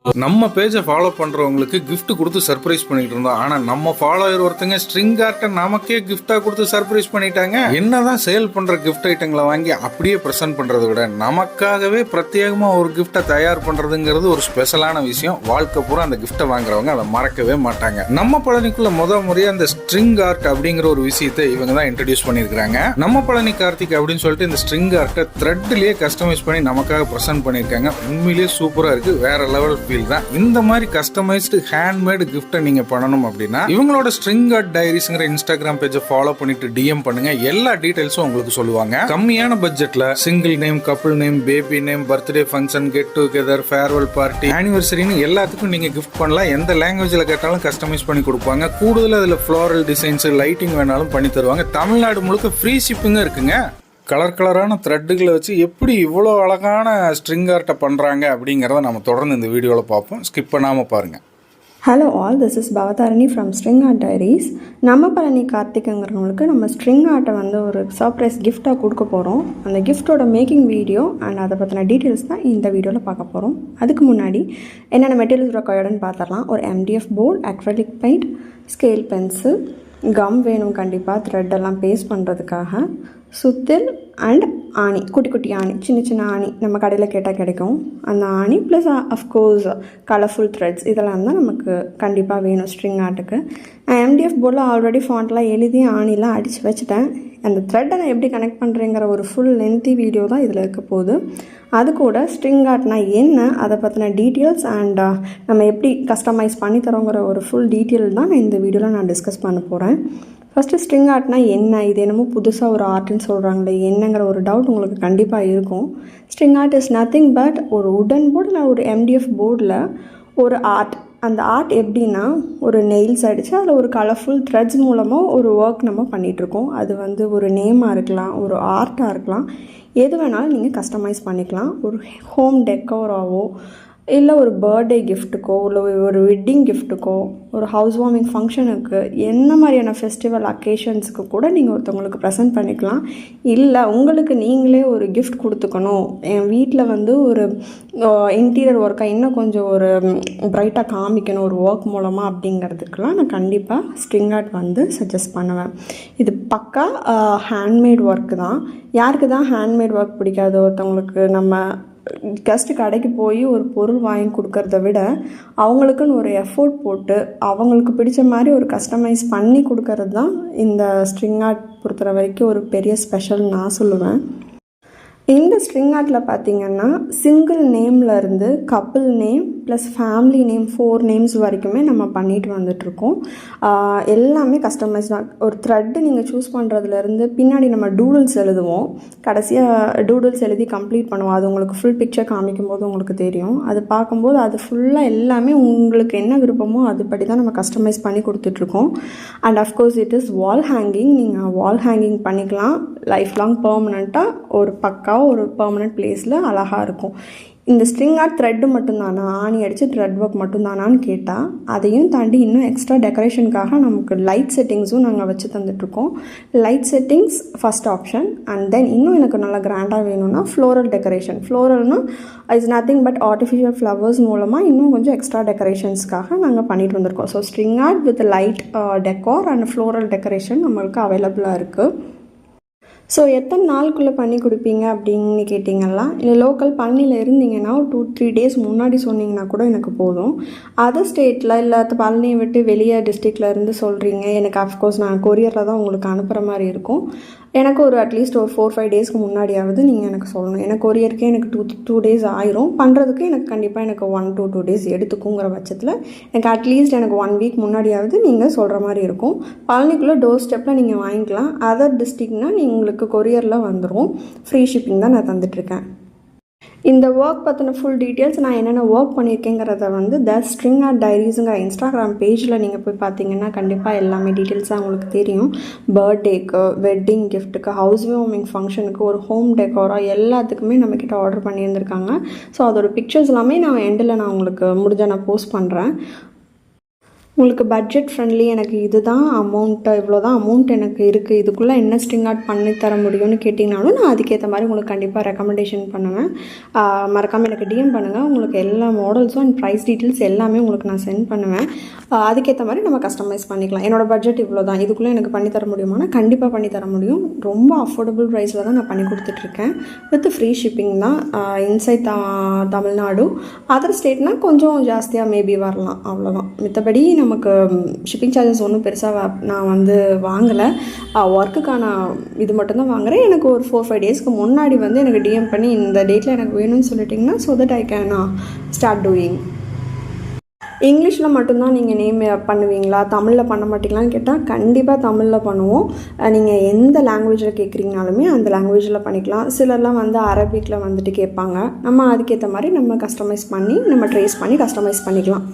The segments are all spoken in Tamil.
நம்ம பேஜை ஃபாலோ பண்றவங்களுக்கு gift கொடுத்து சர்ப்ரைஸ் பண்ணிட்டு இருந்தோம். ஆனா நம்ம ஃபாலோவர் ஒருத்தங்க ஸ்ட்ரிங் ஆர்ட்டை நமக்கே கிஃப்டா கொடுத்து சர்ப்ரைஸ் பண்ணிட்டாங்க. என்னதான் சேல் பண்ற கிஃப்ட் ஐட்டங்களை வாங்கி அப்படியே பிரசன்ட் பண்றதை விட நமக்காகவே பிரத்யேகமா ஒரு கிஃப்டை தயார் பண்றதுங்கிறது ஒரு ஸ்பெஷலான விஷயம். வாழ்க்கை பூரா அந்த கிஃப்டை வாங்குறவங்க அதை மறக்கவே மாட்டாங்க. நம்ம பழனிக்குள்ள முறையா அந்த ஸ்ட்ரிங் ஆர்ட் அப்படிங்கிற ஒரு விஷயத்தை இவங்க தான் இன்ட்ரடியூஸ் பண்ணிருக்காங்க. நம்ம பழனி கார்த்திக் அப்படின்னு சொல்லிட்டு இந்த ஸ்ட்ரிங் ஆர்ட்டை த்ரெட்லயே கஸ்டமைஸ் பண்ணி நமக்காக பிரசன்ட் பண்ணிருக்காங்க. உண்மையிலேயே சூப்பரா இருக்கு. வேற லெவல் தான். இந்த மாதிரி கஸ்டமைஸ்டு ஹேண்ட்மேட் கிஃப்ட் நீங்க பண்ணணும் அப்படின்னா இவங்களோட ஸ்ட்ரிங் ஆர்ட் டைரிஸ்ங்கிற இன்ஸ்டாகிராம் பேஜை ஃபாலோ பண்ணிட்டு டிஎம் பண்ணுங்க. எல்லா டீடைல்ஸும் உங்களுக்கு சொல்லுவாங்க. கம்மியான பட்ஜெட்ல single name, couple name, baby name, birthday function, get together, farewell party, ஆனிவர்சரின்னு எல்லாத்துக்கும் நீங்க கிஃப்ட் பண்ணலாம். எந்த லாங்குவேஜ்ல கேட்டாலும் கஸ்டமைஸ் பண்ணி கொடுப்பாங்க. கூடுதல் அதுல ஃப்ளோரல் டிசைன்ஸ், லைட்டிங் வேணாலும் பண்ணி தருவாங்க. தமிழ்நாடு முழுக்க ஃப்ரீ ஷிப்பிங் இருக்குங்க. கலரான த்ரெட்டுகளை வச்சு எப்படி இவ்வளோ அழகான ஸ்ட்ரிங் ஆர்ட்டை பண்ணுறாங்க அப்படிங்கிறத நம்ம தொடர்ந்து இந்த வீடியோவில் பார்ப்போம். ஸ்கிப் பண்ணாமல் பாருங்கள். Hello all, this is Bhavadharani from string art diaries. நம்ம பழனி கார்த்திக்ங்கிறவங்களுக்கு நம்ம ஸ்ட்ரிங் ஆர்ட்டை வந்து ஒரு சர்ப்ரைஸ் கிஃப்டாக கொடுக்க போகிறோம். அந்த கிஃப்டோட மேக்கிங் வீடியோ அண்ட் அதை பற்றின டீட்டெயில்ஸ் தான் இந்த வீடியோவில் பார்க்க போகிறோம். அதுக்கு முன்னாடி என்னென்ன மெட்டீரியல்ஸ் ரெக்கார்டுன்னு பார்த்துடலாம். ஒரு MDF board, acrylic paint, scale pencil, come வேணும் கண்டிப்பாக த்ரெட்டெல்லாம் பேஸ்ட் பண்ணுறதுக்காக, சுத்தில் அண்ட் ஆணி, குட்டி குட்டி ஆணி, சின்ன ஆணி நம்ம கடையில் கேட்டால் கிடைக்கும். அந்த ஆணி ப்ளஸ் அஃப்கோர்ஸ் கலர்ஃபுல் த்ரெட்ஸ் இதெல்லாம் தான் நமக்கு கண்டிப்பாக வேணும் ஸ்ட்ரிங் ஆர்ட்டுக்கு. MDF போர்டில் ஆல்ரெடி ஃபாண்ட்லாம் எழுதி ஆணிலாம் அடித்து வச்சுட்டேன். அந்த த்ரெட்டை நான் எப்படி கனெக்ட் பண்ணுறேங்கிற ஒரு ஃபுல் லென்த்தி வீடியோ தான் இதில் இருக்க போகுது. அது கூட ஸ்ட்ரிங் ஆர்ட்னா என்ன, அதை பற்றின டீட்டெயில்ஸ் அண்ட் நம்ம எப்படி கஸ்டமைஸ் பண்ணி தரோங்கிற ஒரு ஃபுல் டீட்டெயில் தான் நான் இந்த வீடியோவில் நான் டிஸ்கஸ் பண்ண போகிறேன். ஃபஸ்ட்டு ஸ்ட்ரிங் ஆர்ட்னா என்ன, இது என்னமோ புதுசாக ஒரு ஆர்ட்னு சொல்கிறாங்களே என்னங்கிற ஒரு டவுட் உங்களுக்கு கண்டிப்பாக இருக்கும். String art is nothing but ஒரு உடன் போர்டு இல்லை ஒரு MDF போர்டில் ஒரு ஆர்ட். அந்த ஆர்ட் எப்படின்னா ஒரு நெயில்ஸ் அடித்து அதில் ஒரு கலர்ஃபுல் த்ரெட்ஸ் மூலமாக ஒரு ஒர்க் நம்ம பண்ணிகிட்ருக்கோம். அது வந்து ஒரு நேமாக இருக்கலாம், ஒரு ஆர்ட்டாக இருக்கலாம், எது வேணாலும் நீங்கள் கஸ்டமைஸ் பண்ணிக்கலாம். ஒரு ஹோம் டெக்கோராவோ இல்லை ஒரு பர்த்டே கிஃப்ட்டுக்கோ இல்லை ஒரு வெட்டிங் கிஃப்ட்டுக்கோ ஒரு ஹவுஸ் வார்மிங் ஃபங்க்ஷனுக்கு என்ன மாதிரியான ஃபெஸ்டிவல் அக்கேஷன்ஸுக்கு கூட நீங்கள் ஒருத்தவங்களுக்கு ப்ரெசென்ட் பண்ணிக்கலாம். இல்லை உங்களுக்கு நீங்களே ஒரு கிஃப்ட் கொடுத்துக்கணும், என் வீட்டில் வந்து ஒரு இன்டீரியர் ஒர்க்கை இன்னும் கொஞ்சம் ஒரு ப்ரைட்டாக காமிக்கணும் ஒரு ஒர்க் மூலமாக அப்படிங்கிறதுக்கெலாம் நான் கண்டிப்பாக ஸ்ட்ரிங் ஆர்ட் வந்து சஜஸ்ட் பண்ணுவேன். இது பக்கா ஹேண்ட்மேட் ஒர்க்கு தான். யாருக்கு தான் ஹேண்ட்மேட் ஒர்க் பிடிக்காது? ஒருத்தவங்களுக்கு நம்ம ஜஸ்ட்டு கடைக்கு போய் ஒரு பொருள் வாங்கி கொடுக்கறத விட அவங்களுக்குன்னு ஒரு எஃபோர்ட் போட்டு அவங்களுக்கு பிடிச்ச மாதிரி ஒரு கஸ்டமைஸ் பண்ணி கொடுக்கறது தான் இந்த ஸ்ட்ரிங் ஆர்ட் பொறுத்த வரைக்கும் ஒரு பெரிய ஸ்பெஷல் நான் சொல்லுவேன். இந்த ஸ்ட்ரிங் ஆர்ட்டில் பார்த்திங்கன்னா சிங்கிள் நேம்லேருந்து couple name plus family name 4 names வரைக்குமே நம்ம பண்ணிட்டு வந்துட்ருக்கோம். எல்லாமே கஸ்டமைஸ்டாக ஒரு த்ரெட்டு நீங்கள் சூஸ் பண்ணுறதுலேருந்து பின்னாடி நம்ம டூடுல்ஸ் எழுதுவோம். கடைசியாக டூடுல்ஸ் எழுதி கம்ப்ளீட் பண்ணுவோம். அது உங்களுக்கு ஃபுல் பிக்சர் காமிக்கும் போது உங்களுக்கு தெரியும். அது பார்க்கும்போது அது ஃபுல்லாக எல்லாமே உங்களுக்கு என்ன விருப்பமோ அதுபடி தான் நம்ம கஸ்டமைஸ் பண்ணி கொடுத்துட்ருக்கோம். And of course it is wall hanging. நீங்கள் வால் ஹேங்கிங் பண்ணிக்கலாம். லைஃப் லாங் பெர்மனண்ட்டாக ஒரு பக்காவாக ஒரு பெர்மனண்ட் பிளேஸில் அழகாக இருக்கும். இந்த ஸ்ட்ரிங் ஆர்ட் த்ரெட்டு மட்டும்தானா, ஆணி அடித்து த்ரெட் ஒர்க் மட்டும்தானான்னு கேட்டால் அதையும் தாண்டி இன்னும் எக்ஸ்ட்ரா டெக்கரேஷனுக்காக நமக்கு லைட் செட்டிங்ஸும் நாங்கள் வச்சு தந்துட்டுருக்கோம். Light settings first option. And then இன்னும் எனக்கு நல்லா கிராண்டாக வேணும்னா ஃப்ளோரல் டெக்கரேஷன். ஃப்ளோரல்னால் it's nothing but artificial flowers மூலமாக இன்னும் கொஞ்சம் எக்ஸ்ட்ரா டெக்கரேஷன்ஸ்க்காக நாங்கள் பண்ணிட்டு வந்திருக்கோம். So string art with light decor and floral decoration நம்மளுக்கு அவைலபிளாக இருக்குது. ஸோ எத்தனை நாளுக்குள்ளே பண்ணி கொடுப்பீங்க அப்படின்னு கேட்டிங்கன்னா, இல்லை லோக்கல் பழனியில் இருந்தீங்கன்னா ஒரு 2-3 டேஸ் முன்னாடி சொன்னிங்கன்னா கூட எனக்கு போதும். அதர் ஸ்டேட்டில் இல்லை பழனியை விட்டு வெளியே டிஸ்ட்ரிக்டில் இருந்து சொல்கிறீங்க, எனக்கு அஃப்கோர்ஸ் நான் கொரியரில் தான் உங்களுக்கு அனுப்புகிற மாதிரி இருக்கும். எனக்கு ஒரு அட்லீஸ்ட் ஒரு 4-5 டேஸ்க்கு முன்னாடியாவது நீங்கள் எனக்கு சொல்லணும். எனக்கு கொரியருக்கே எனக்கு 2 டேஸ் ஆயிரும். பண்ணுறதுக்கு எனக்கு கண்டிப்பாக எனக்கு 1 to 2 டேஸ் எடுத்துக்குங்கிற பட்சத்தில் எனக்கு அட்லீஸ்ட் எனக்கு 1 வீக் முன்னாடியாவது நீங்கள் சொல்கிற மாதிரி இருக்கும். பழனிக்குள்ளே டோர் ஸ்டெப்பில் நீங்கள் வாங்கிக்கலாம். அதர் டிஸ்ட்ரிக்ட்னால் உங்களுக்கு கொரியரில் வந்துடும். ஃப்ரீ ஷிப்பிங் தான் நான் தந்துட்டுருக்கேன். இந்த ஒர்க் பற்றின ஃபுல் டீட்டெயில்ஸ் நான் என்னென்ன ஒர்க் பண்ணியிருக்கேங்கிறத வந்து த ஸ்ட்ரிங் ஆர்ட் டைரிஸுங்கிற இன்ஸ்டாகிராம் பேஜில் நீங்கள் போய் பார்த்தீங்கன்னா கண்டிப்பாக எல்லாமே டீட்டெயில்ஸாக உங்களுக்கு தெரியும். பர்த்டேக்கு, வெட்டிங் கிஃப்ட்டுக்கு, ஹவுஸ் வார்மிங் ஃபங்க்ஷனுக்கு, ஒரு ஹோம் டெக்கோராக எல்லாத்துக்குமே நம்மக்கிட்ட ஆர்டர் பண்ணியிருந்திருக்காங்க. ஸோ அதோட பிக்சர்ஸ் எல்லாமே நான் எண்டில் நான் உங்களுக்கு முடிஞ்சால் நான் போஸ்ட் பண்ணுறேன். உங்களுக்கு பட்ஜெட் ஃப்ரெண்ட்லி, எனக்கு இதுதான் அமௌண்ட்டு, இவ்வளோ தான் அமௌண்ட் எனக்கு இருக்குது, இதுக்குள்ளே என்ன ஸ்ட்ரிங் ஆர்ட் பண்ணி தர முடியும்னு கேட்டிங்கனாலும் நான் அதுக்கேற்ற மாதிரி உங்களுக்கு கண்டிப்பாக ரெக்கமெண்டேஷன் பண்ணுவேன். மறக்காமல் எனக்கு டிஎம் பண்ணுங்கள். உங்களுக்கு எல்லா மாடல்ஸும் அண்ட் ப்ரைஸ் டீட்டெயில்ஸ் எல்லாமே உங்களுக்கு நான் சென்ட் பண்ணுவேன். அதுக்கேற்ற மாதிரி நம்ம கஸ்டமைஸ் பண்ணிக்கலாம். என்னோடய பட்ஜெட் இவ்வளோ தான், இதுக்குள்ளே எனக்கு பண்ணி தர முடியுமானா கண்டிப்பாக பண்ணி தர முடியும். ரொம்ப அஃபோர்டபுள் ப்ரைஸில் தான் நான் பண்ணி கொடுத்துட்ருக்கேன். வித் ஃப்ரீ ஷிப்பிங் தான். இன்சைட் தமிழ்நாடு, அதர் ஸ்டேட்னால் கொஞ்சம் ஜாஸ்தியாக மேபி வரலாம், அவ்வளோதான். மித்தபடி நமக்கு ஷிப்பிங் சார்ஜஸ் ஒன்றும் பெருசாக நான் வந்து வாங்கலை. ஒர்க்குக்கான இது மட்டும்தான் வாங்குகிறேன். எனக்கு ஒரு 4-5 டேஸ்க்கு முன்னாடி வந்து எனக்கு டிஎம் பண்ணி இந்த டேட்டில் எனக்கு வேணும்னு சொல்லிட்டிங்கன்னா so that I can start doing. இங்கிலீஷில் மட்டும்தான் நீங்கள் நேம் பண்ணுவீங்களா, தமிழில் பண்ண மாட்டீங்களான்னு கேட்டால் கண்டிப்பாக தமிழில் பண்ணுவோம். நீங்கள் எந்த லாங்குவேஜில் கேட்குறீங்கனாலுமே அந்த லாங்குவேஜில் பண்ணிக்கலாம். சிலர்லாம் வந்து அரபிக்கில் வந்துட்டு கேட்பாங்க. நம்ம அதுக்கேற்ற மாதிரி நம்ம கஸ்டமைஸ் பண்ணி நம்ம ட்ரேஸ் பண்ணி கஸ்டமைஸ் பண்ணிக்கலாம்.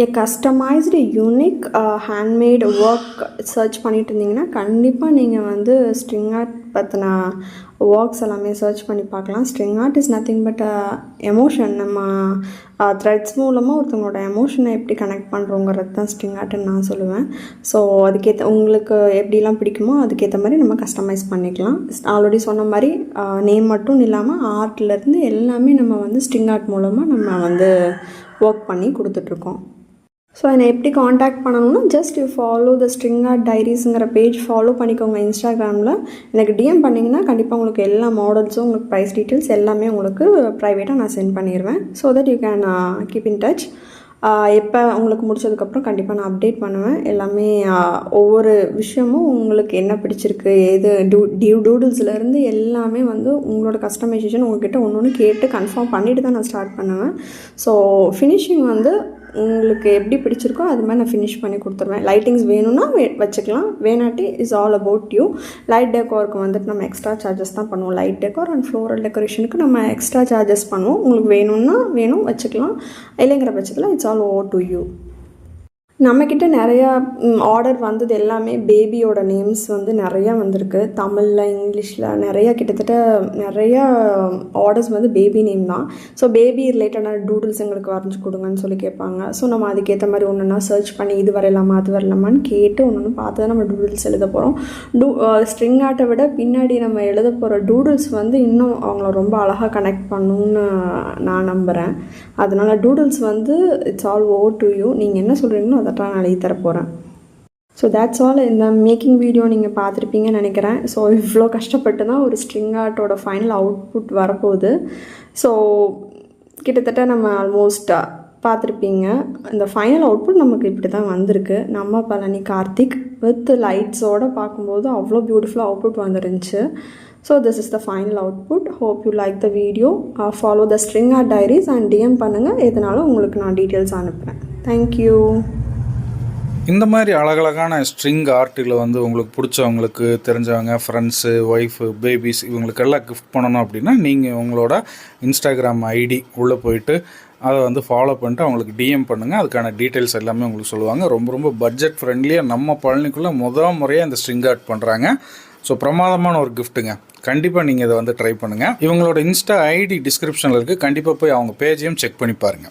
A customized unique handmade work search பண்ணிட்டு இருந்தீங்கன்னா கண்டிப்பாக நீங்கள் வந்து ஸ்ட்ரிங் ஆர்ட் பற்றின ஒர்க்ஸ் எல்லாமே சர்ச் பண்ணி பார்க்கலாம். String art is nothing but emotion. நம்ம த்ரெட்ஸ் மூலமாக ஒருத்தவங்களோட எமோஷனை எப்படி கனெக்ட் பண்ணுறோங்கிறது தான் ஸ்ட்ரிங் ஆர்ட்டுன்னு நான் சொல்லுவேன். ஸோ அதுக்கேற்ற உங்களுக்கு எப்படிலாம் பிடிக்குமோ அதுக்கேற்ற மாதிரி நம்ம கஸ்டமைஸ் பண்ணிக்கலாம். ஆல்ரெடி சொன்ன மாதிரி நேம் மட்டும் இல்லாமல் ஆர்ட்லேருந்து எல்லாமே நம்ம வந்து ஸ்ட்ரிங் ஆர்ட் மூலமாக நம்ம வந்து ஒர்க் பண்ணி கொடுத்துட்ருக்கோம். ஸோ என்னை எப்படி காண்டாக்ட் பண்ணணும்னா just you follow the string art டைரிஸுங்கிற பேஜ் ஃபாலோ பண்ணிக்கோங்க இன்ஸ்டாகிராமில். எனக்கு டிஎம் பண்ணிங்கன்னா கண்டிப்பாக உங்களுக்கு எல்லா மாடல்ஸும் உங்களுக்கு ப்ரைஸ் டீட்டெயில்ஸ் எல்லாமே உங்களுக்கு ப்ரைவேட்டாக நான் சென்ட் பண்ணிடுவேன். So that you can keep in touch. எப்போ உங்களுக்கு முடிச்சதுக்கப்புறம் கண்டிப்பாக நான் அப்டேட் பண்ணுவேன். எல்லாமே ஒவ்வொரு விஷயமும் உங்களுக்கு என்ன பிடிச்சிருக்கு, எது டூடுல்ஸ்லேருந்து எல்லாமே வந்து உங்களோட கஸ்டமைசேஷன் உங்கள்கிட்ட ஒன்று ஒன்று கேட்டு கன்ஃபார்ம் பண்ணிவிட்டு தான் நான் ஸ்டார்ட் பண்ணுவேன். ஸோ ஃபினிஷிங் வந்து உங்களுக்கு எப்படி பிடிச்சிருக்கோ அது மாதிரி நான் ஃபினிஷ் பண்ணி கொடுத்துருவேன். லைட்டிங்ஸ் வேணும்னா வச்சுக்கலாம், வேணாட்டி is all about you. Light டெக்கோருக்கு வந்துட்டு நம்ம எக்ஸ்ட்ரா சார்ஜஸ் தான் பண்ணுவோம். லைட் டெக்கோர் அண்ட் ஃப்ளோரல் டெக்கரேஷனுக்கு நம்ம எக்ஸ்ட்ரா சார்ஜஸ் பண்ணுவோம். உங்களுக்கு வேணும்னா வேணும் வச்சுக்கலாம், இல்லைங்கிற பட்சத்தில் it's all over to you. நம்மக்கிட்ட நிறையா ஆர்டர் வந்தது எல்லாமே பேபியோட நேம்ஸ் வந்து நிறையா வந்திருக்கு. தமிழில் இங்கிலீஷில் நிறையா கிட்டத்தட்ட நிறையா ஆர்டர்ஸ் வந்து பேபி நேம் தான். ஸோ பேபி ரிலேட்டடான டூடுல்ஸ் எங்களுக்கு வரைஞ்சி கொடுங்கன்னு சொல்லி கேட்பாங்க. ஸோ நம்ம அதுக்கேற்ற மாதிரி ஒன்றுனா சர்ச் பண்ணி இது வரையலாமா அது வரலாமான்னு கேட்டு ஒன்று பார்த்து தான் நம்ம டூடுல்ஸ் எழுத போகிறோம். ஸ்ட்ரிங் ஆர்ட்டை விட பின்னாடி நம்ம எழுத போகிற டூடுல்ஸ் வந்து இன்னும் அவங்கள ரொம்ப அழகாக கனெக்ட் பண்ணணும்னு நான் நம்புகிறேன். அதனால் டூடுல்ஸ் வந்து it's all over to you. நீங்கள் என்ன சொல்கிறீங்களோ அதை நான் எழுதி தரப்போகிறேன். So that's all. இந்த மேக்கிங் வீடியோ நீங்கள் பார்த்துருப்பீங்கன்னு நினைக்கிறேன். ஸோ இவ்வளோ கஷ்டப்பட்டு தான் ஒரு ஸ்ட்ரிங் ஆர்ட்டோட ஃபைனல் அவுட்புட் வரப்போகுது. ஸோ கிட்டத்தட்ட நம்ம ஆல்மோஸ்ட் பார்த்துருப்பீங்க. இந்த ஃபைனல் அவுட்புட் நமக்கு இப்படி தான் வந்திருக்கு. நம்ம பழனி கார்த்திக் வித் லைட்ஸோடு பார்க்கும்போது அவ்வளோ பியூட்டிஃபுல்லாக அவுட்புட் வந்துருந்துச்சு. So this is the final output. Hope you like the video. Follow the string art diaries and DM பண்ணுங்கள். எதனாலும் உங்களுக்கு நான் டீட்டெயில்ஸ் அனுப்புகிறேன். Thank you. இந்த மாதிரி அழகழகான ஸ்ட்ரிங் ஆர்ட்டில் வந்து உங்களுக்கு பிடிச்சவங்களுக்கு, தெரிஞ்சவங்க, ஃப்ரெண்ட்ஸு, ஒய்ஃபு, பேபிஸ் இவங்களுக்கெல்லாம் கிஃப்ட் பண்ணணும் அப்படின்னா நீங்கள் உங்களோட இன்ஸ்டாகிராம் ஐடி உள்ளே போயிட்டு அதை வந்து ஃபாலோ பண்ணிட்டு அவங்களுக்கு டிஎம் பண்ணுங்கள். அதுக்கான டீட்டெயில்ஸ் எல்லாமே உங்களுக்கு சொல்லுவாங்க. ரொம்ப ரொம்ப பட்ஜெட் ஃப்ரெண்ட்லியாக நம்ம பழனிக்குள்ளே முறையாக இந்த ஸ்ட்ரிங் ஆர்ட் பண்ணுறாங்க. ஸோ பிரமாதமான ஒரு கிஃப்ட்டுங்க. கண்டிப்பாக நீங்கள் இதை வந்து ட்ரை பண்ணுங்கள். இவங்களோட இன்ஸ்டா ஐடி டிஸ்கிரிப்ஷனில் இருக்குது. கண்டிப்பாக போய் அவங்க பேஜையும் செக் பண்ணி பாருங்கள்.